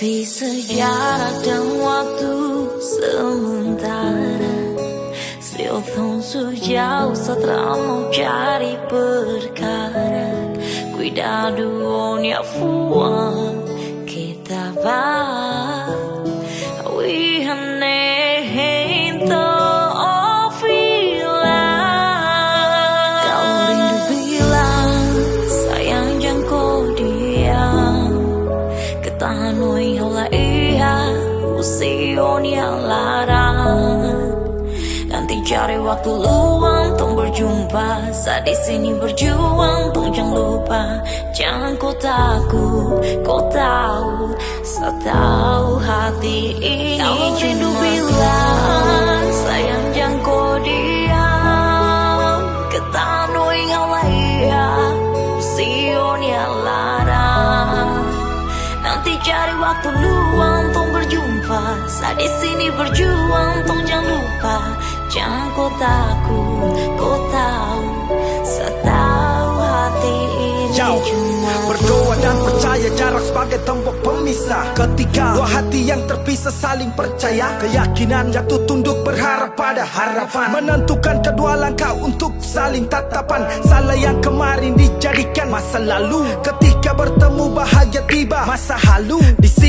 Tapi sejarah dan waktu sementara Siêu thông suốt jauh setelah mau cari perkara Cuidado onde a fuan kita vai Wihane hento ofila Kalau rindu bilang sayang jangan kau diam Ketahan oi hola iya usion yang larang Nanti cari waktu luang tong berjumpa Saat di sini berjuang tong jangan lupa Jangan kau takut, kau tahu Setahu hati ini Kalau rindu bilang sayang jangan kau diam Ketanui ngawaiya usion yang larang Nanti cari waktu luang tong berjumpa Saat di sini berjuang tong jangan lupa Jangan kau takut, kau tahu Setahu hati ini cuma berdoa dan percaya jarak sebagai tembok pemisah Ketika dua hati yang terpisah saling percaya Keyakinan jatuh tunduk berharap pada harapan Menentukan kedua langkah untuk saling tatapan Salah yang kemarin dijadikan masa lalu Ketika bertemu bahagia tiba masa halu Di sini